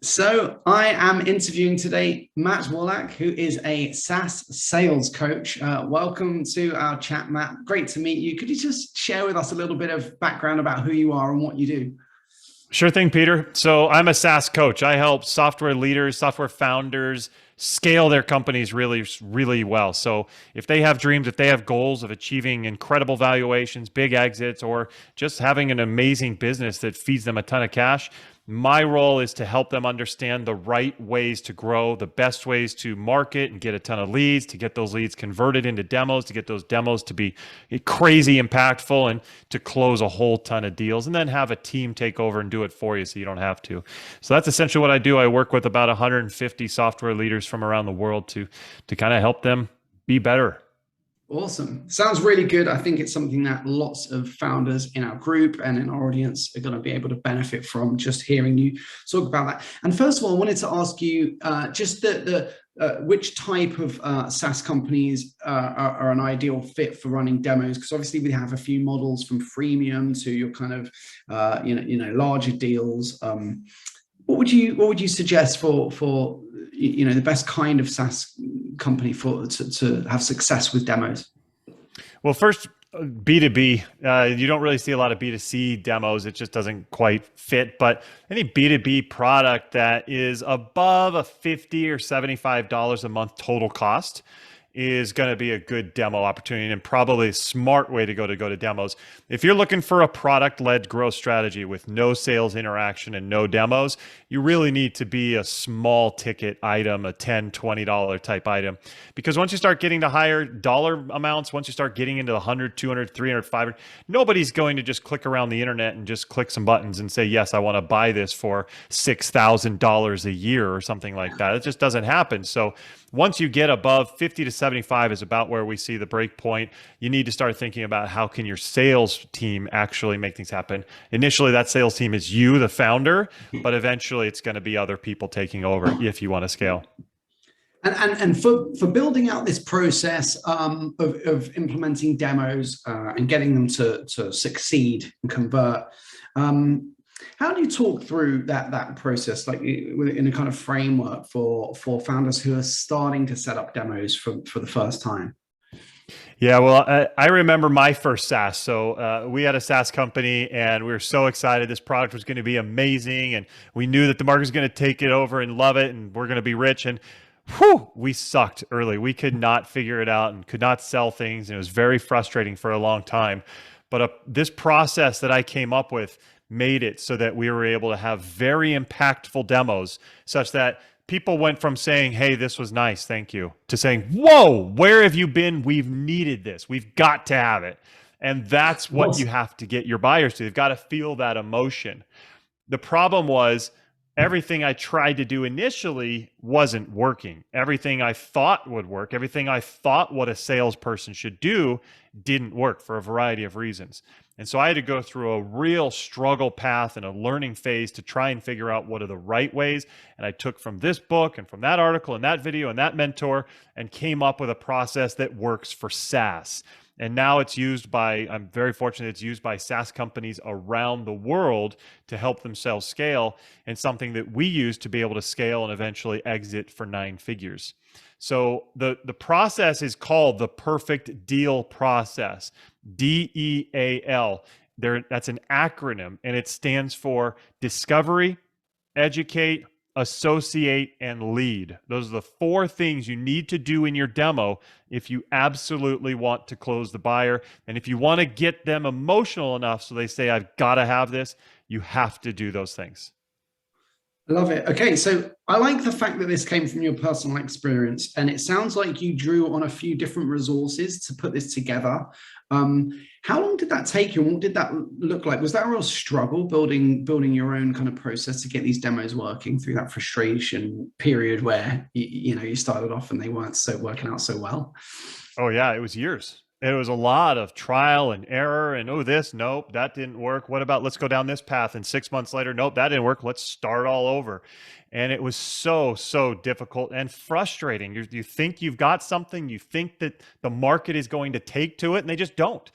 So I am interviewing today Matt Wolach, who is a SaaS sales coach. Welcome to our chat, Matt. Great to meet you. Could you just share with us a little bit of background about who you are and what you do? Sure thing, Peter. So I'm a SaaS coach. I help software leaders, software founders scale their companies really, really well. So if they have dreams, if they have goals of achieving incredible valuations, big exits, or just having an amazing business that feeds them a ton of cash, my role is to help them understand the right ways to grow, the best ways to market and get a ton of leads, to get those leads converted into demos, to get those demos to be crazy impactful and to close a whole ton of deals, and then have a team take over and do it for you so you don't have to. So that's essentially what I do. I work with about 150 software leaders from around the world to kind of help them be better. Awesome. Sounds really good. I think it's something that lots of founders in our group and in our audience are going to be able to benefit from just hearing you talk about that. And first of all, I wanted to ask you just which type of SaaS companies are an ideal fit for running demos? Because obviously we have a few models from freemium to your kind of larger deals. What would you suggest for the best kind of SaaS company to have success with demos? Well, first, B2B, you don't really see a lot of B2C demos. It just doesn't quite fit. But any B2B product that is above a $50 or $75 a month total cost is going to be a good demo opportunity, and probably a smart way to go to demos. If you're looking for a product-led growth strategy with no sales interaction and no demos, you really need to be a small ticket item, a $10, $20 type item. Because once you start getting to higher dollar amounts, once you start getting into the 100, 200, 300, 500, nobody's going to just click around the internet and just click some buttons and say, yes, I want to buy this for $6,000 a year or something like that. It just doesn't happen. So once you get above 50 to 75 is about where we see the break point. You need to start thinking about how can your sales team actually make things happen. Initially, that sales team is you, the founder, but eventually it's going to be other people taking over if you want to scale. And for building out this process of implementing demos and getting them to succeed and convert, how do you talk through that process, like in a kind of framework for founders who are starting to set up demos for the first time? Yeah, well, I remember my first SaaS. So we had a SaaS company and we were so excited. This product was going to be amazing. And we knew that the market was going to take it over and love it. And we're going to be rich. And we sucked early. We could not figure it out and could not sell things. And it was very frustrating for a long time. But this process that I came up with made it so that we were able to have very impactful demos such that people went from saying, hey, this was nice, thank you, to saying, whoa, where have you been? We've needed this. We've got to have it. And that's what you have to get your buyers to. They've got to feel that emotion. The problem was everything I tried to do initially wasn't working. Everything I thought would work, everything I thought what a salesperson should do didn't work for a variety of reasons. And so I had to go through a real struggle path and a learning phase to try and figure out what are the right ways. And I took from this book and from that article and that video and that mentor and came up with a process that works for SaaS. And now it's used by, I'm very fortunate, it's used by SaaS companies around the world to help themselves scale, and something that we use to be able to scale and eventually exit for 9 figures. So the process is called the perfect deal process, D.E.A.L. That's an acronym, and it stands for discovery, educate, associate, and lead. Those are the 4 things you need to do in your demo if you absolutely want to close the buyer. And if you want to get them emotional enough so they say, I've got to have this, you have to do those things. I love it. Okay, so I like the fact that this came from your personal experience, and it sounds like you drew on a few different resources to put this together. How long did that take you, and what did that look like? Was that a real struggle building your own kind of process to get these demos working through that frustration period where you started off and they weren't working out so well? Oh yeah, it was years. It was a lot of trial and error and, oh, this, nope, that didn't work. What about, let's go down this path. And 6 months later, nope, that didn't work. Let's start all over. And it was so difficult and frustrating. You think you've got something, you think that the market is going to take to it, and they just don't.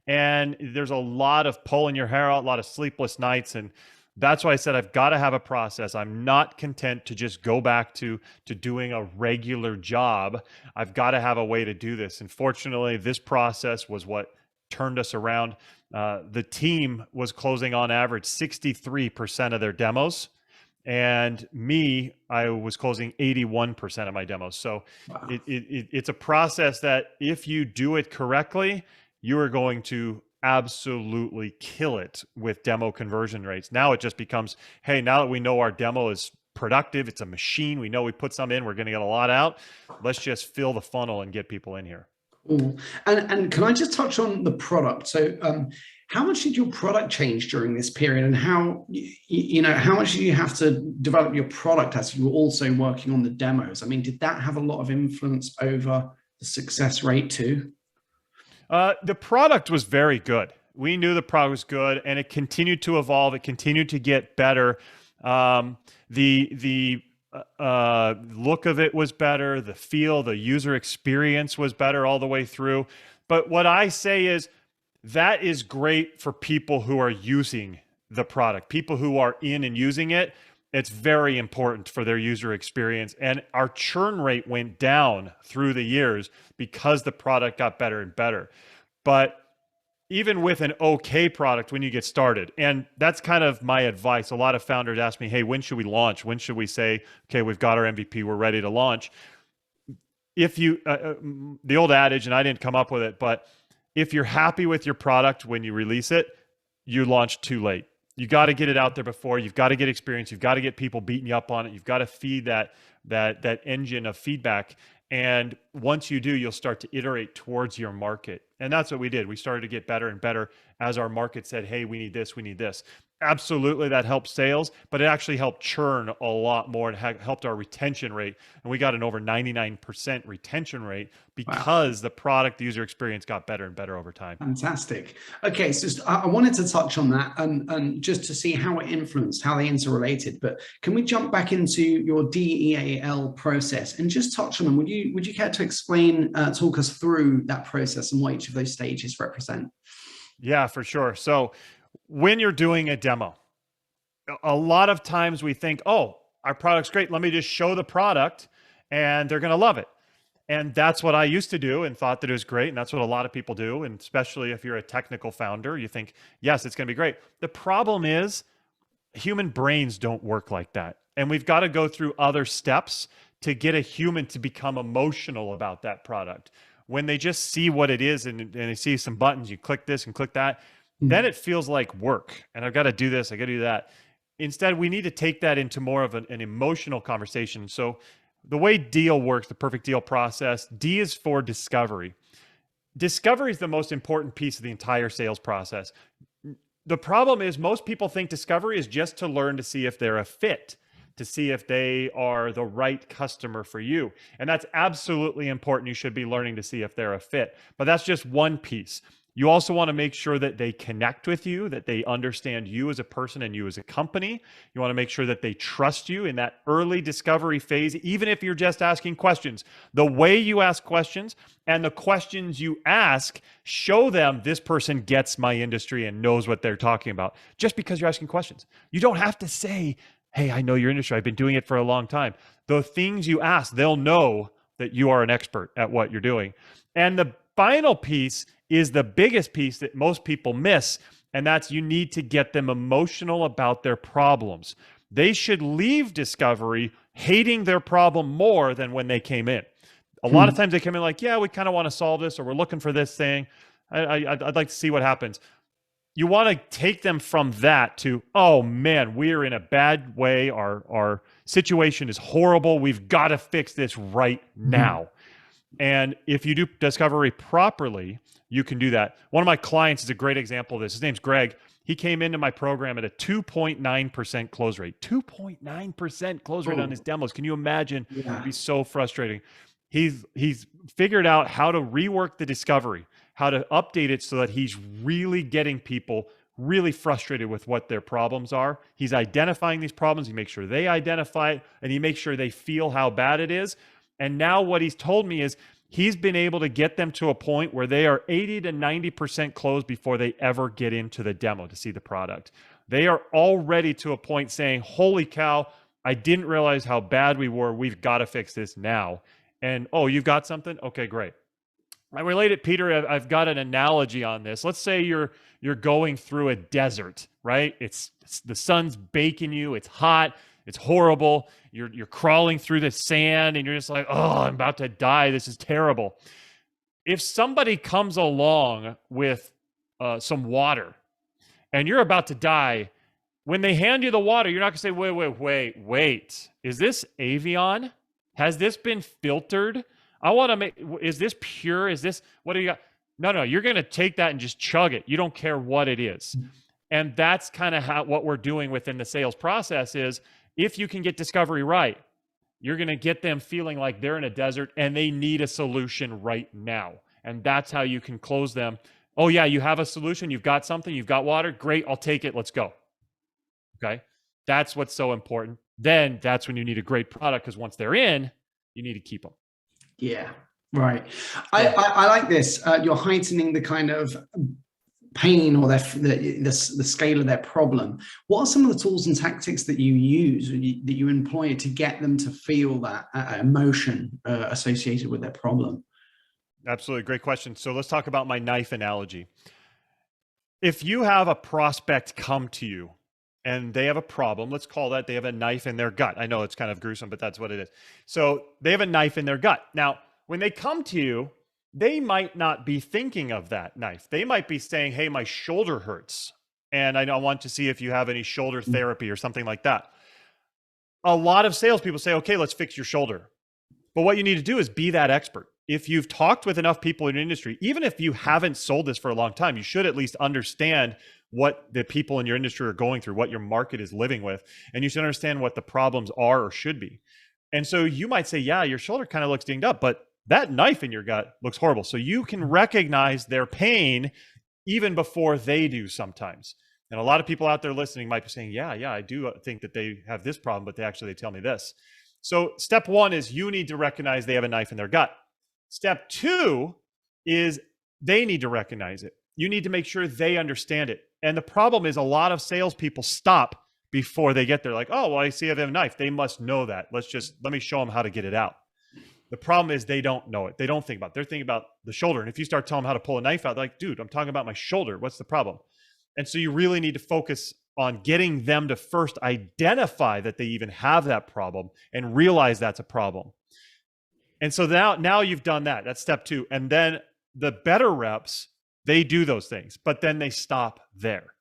And there's a lot of pulling your hair out, a lot of sleepless nights. And That's why I said I've got to have a process. I'm not content to just go back to doing a regular job. I've got to have a way to do this. And fortunately, this process was what turned us around. The team was closing on average 63% of their demos. And me, I was closing 81% of my demos. So Wow. it's a process that if you do it correctly, you are going to absolutely kill it with demo conversion rates. Now it just becomes, hey, now that we know our demo is productive, it's a machine, we know we put some in, we're going to get a lot out. Let's just fill the funnel and get people in here. Cool. And can I just touch on the product? So how much did your product change during this period, and how how much did you have to develop your product as you were also working on the demos? I mean, did that have a lot of influence over the success rate too? The product was very good. We knew the product was good, and it continued to evolve. It continued to get better. The look of it was better. The feel, the user experience was better all the way through. But what I say is that is great for people who are using the product, people who are in and using it. It's very important for their user experience. And our churn rate went down through the years because the product got better and better. But even with an okay product when you get started, and that's kind of my advice. A lot of founders ask me, hey, when should we launch? When should we say, okay, we've got our MVP, we're ready to launch? If you, the old adage, and I didn't come up with it, but if you're happy with your product when you release it, you launch too late. You got to get it out there before. You've got to get experience. You've got to get people beating you up on it. You've got to feed that engine of feedback. And once you do, you'll start to iterate towards your market. And that's what we did. We started to get better and better as our market said, hey, we need this, we need this. Absolutely, that helped sales, but it actually helped churn a lot more. It helped our retention rate. And we got an over 99% retention rate because the product, the user experience got better and better over time. Fantastic. Okay, so I wanted to touch on that and just to see how it influenced, how they interrelated. But can we jump back into your D.E.A.L process and just touch on them? Would you care to explain, talk us through that process and what each of those stages represent? Yeah, for sure. So when you're doing a demo, a lot of times we think, oh, our product's great. Let me just show the product and they're going to love it. And that's what I used to do and thought that it was great. And that's what a lot of people do. And especially if you're a technical founder, you think, yes, it's going to be great. The problem is human brains don't work like that. And we've got to go through other steps to get a human to become emotional about that product. When they just see what it is and they see some buttons, you click this and click that, then it feels like work. And I've got to do this, I got to do that. Instead, we need to take that into more of an emotional conversation. So the way D.E.A.L works, the perfect deal process, D is for discovery. Discovery is the most important piece of the entire sales process. The problem is most people think discovery is just to learn to see if they're a fit, to see if they are the right customer for you. And that's absolutely important. You should be learning to see if they're a fit. But that's just one piece. You also want to make sure that they connect with you, that they understand you as a person and you as a company. You want to make sure that they trust you in that early discovery phase, even if you're just asking questions. The way you ask questions and the questions you ask show them this person gets my industry and knows what they're talking about just because you're asking questions. You don't have to say, hey, I know your industry. I've been doing it for a long time. The things you ask, they'll know that you are an expert at what you're doing. And the final piece is the biggest piece that most people miss, and that's you need to get them emotional about their problems. They should leave discovery hating their problem more than when they came in. A lot of times they come in like, yeah, we kind of want to solve this, or we're looking for this thing. I'd like to see what happens. You want to take them from that to, oh man, we're in a bad way. Our situation is horrible. We've got to fix this right now. And if you do discovery properly, you can do that. One of my clients is a great example of this. His name's Greg. He came into my program at a 2.9% close rate. 2.9% close rate on his demos. Can you imagine? Yeah. It'd be so frustrating. He's figured out how to rework the discovery, how to update it so that he's really getting people really frustrated with what their problems are. He's identifying these problems. He makes sure they identify it, and he makes sure they feel how bad it is. And now what he's told me is he's been able to get them to a point where they are 80 to 90% closed before they ever get into the demo to see the product. They are already to a point saying, holy cow, I didn't realize how bad we were. We've got to fix this now. And, oh, you've got something? Okay, great. I relate it, Peter. I've got an analogy on this. Let's say you're going through a desert, right? It's the sun's baking you. It's hot. It's horrible. You're crawling through the sand, and you're just like, oh, I'm about to die. This is terrible. If somebody comes along with some water, and you're about to die, when they hand you the water, you're not gonna say, wait. Is this Evian? Has this been filtered? I want to make, is this pure? Is this, what do you got? No, you're going to take that and just chug it. You don't care what it is. And that's kind of what we're doing within the sales process is if you can get discovery right, you're going to get them feeling like they're in a desert and they need a solution right now. And that's how you can close them. Oh yeah, you have a solution. You've got something. You've got water. Great. I'll take it. Let's go. Okay. That's what's so important. Then that's when you need a great product, because once they're in, you need to keep them. Yeah, right. I like this. You're heightening the kind of pain or the scale of their problem. What are some of the tools and tactics that you use, that you employ to get them to feel that emotion associated with their problem? Absolutely. Great question. So let's talk about my knife analogy. If you have a prospect come to you and they have a problem, let's call that they have a knife in their gut. I know it's kind of gruesome, but that's what it is. So they have a knife in their gut. Now, when they come to you, they might not be thinking of that knife. They might be saying, hey, my shoulder hurts, and I want to see if you have any shoulder therapy or something like that. A lot of salespeople say, okay, let's fix your shoulder. But what you need to do is be that expert. If you've talked with enough people in your industry, even if you haven't sold this for a long time, you should at least understand what the people in your industry are going through, what your market is living with, and you should understand what the problems are or should be. And so you might say, yeah, your shoulder kind of looks dinged up, but that knife in your gut looks horrible. So you can recognize their pain even before they do sometimes. And a lot of people out there listening might be saying, yeah, I do think that they have this problem, but they tell me this. So step one is you need to recognize they have a knife in their gut. Step two is they need to recognize it. You need to make sure they understand it. And the problem is a lot of salespeople stop before they get there. Like, oh, well, I see they have a knife. They must know that. Let me show them how to get it out. The problem is they don't know it. They don't think about it. They're thinking about the shoulder. And if you start telling them how to pull a knife out, they're like, dude, I'm talking about my shoulder. What's the problem? And so you really need to focus on getting them to first identify that they even have that problem and realize that's a problem. And so now you've done that. That's step two. And then the better reps, they do those things, but then they stop there.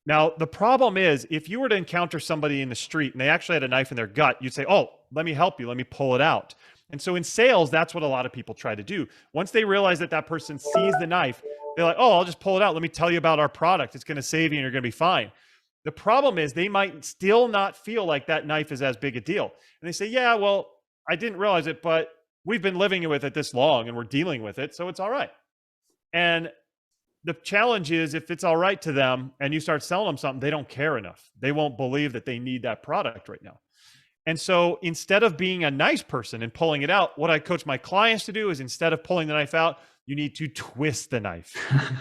Now, the problem is if you were to encounter somebody in the street and they actually had a knife in their gut, you'd say, oh, let me help you. Let me pull it out. And so in sales, that's what a lot of people try to do. Once they realize that that person sees the knife, they're like, oh, I'll just pull it out. Let me tell you about our product. It's going to save you and you're going to be fine. The problem is they might still not feel like that knife is as big a deal. And they say, yeah, well, I didn't realize it, but we've been living with it this long and we're dealing with it, so it's all right. And the challenge is if it's all right to them and you start selling them something, they don't care enough. They won't believe that they need that product right now. And so instead of being a nice person and pulling it out, what I coach my clients to do is instead of pulling the knife out, you need to twist the knife.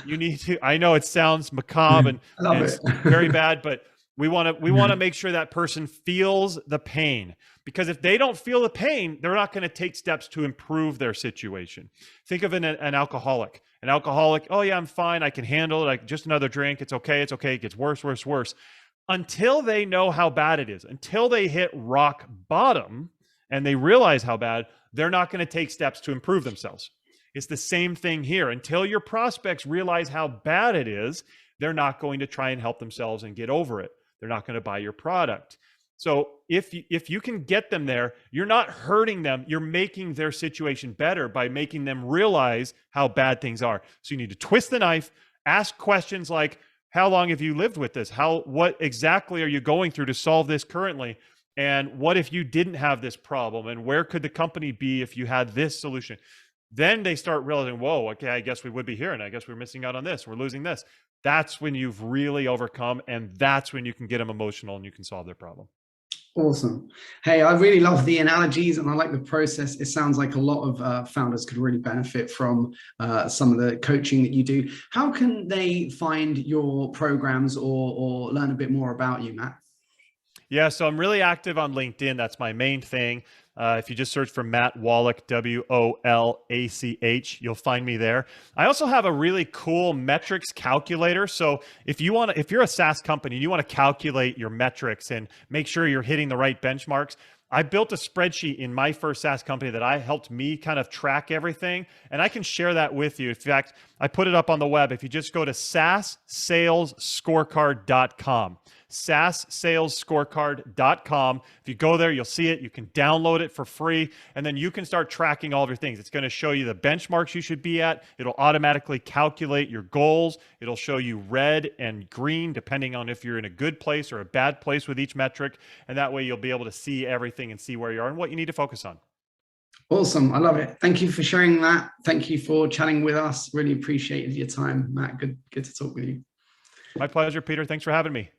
You need to, I know it sounds macabre and it's very bad, but we want to make sure that person feels the pain, because if they don't feel the pain, they're not going to take steps to improve their situation. Think of an alcoholic. An alcoholic, oh yeah, I'm fine. I can handle it. Like just another drink. It's okay. It's okay. It gets worse. Until they know how bad it is, until they hit rock bottom and they realize how bad, they're not going to take steps to improve themselves. It's the same thing here. Until your prospects realize how bad it is, they're not going to try and help themselves and get over it. They're not going to buy your product. So if you can get them there, you're not hurting them. You're making their situation better by making them realize how bad things are. So you need to twist the knife, ask questions like, how long have you lived with this? What exactly are you going through to solve this currently? And what if you didn't have this problem? And where could the company be if you had this solution? Then they start realizing, whoa, okay, I guess we would be here. And I guess we're missing out on this. We're losing this. That's when you've really overcome. And that's when you can get them emotional and you can solve their problem. Awesome. Hey, I really love the analogies and I like the process. It sounds like a lot of founders could really benefit from some of the coaching that you do. How can they find your programs or learn a bit more about you, Matt? Yeah, so I'm really active on LinkedIn. That's my main thing. If you just search for Matt Wolach, Wolach, you'll find me there. I also have a really cool metrics calculator. So if you're a SaaS company and you want to calculate your metrics and make sure you're hitting the right benchmarks, I built a spreadsheet in my first SaaS company that I helped me kind of track everything, and I can share that with you. In fact, I put it up on the web. If you just go to SaaSSalesScorecard.com, SaaSSalesScorecard.com. If you go there, you'll see it. You can download it for free, and then you can start tracking all of your things. It's going to show you the benchmarks you should be at. It'll automatically calculate your goals. It'll show you red and green, depending on if you're in a good place or a bad place with each metric, and that way you'll be able to see everything and see where you are and what you need to focus on. Awesome. I love it. Thank you for sharing that. Thank you for chatting with us. Really appreciated your time, Matt. Good to talk with you. My pleasure, Peter. Thanks for having me.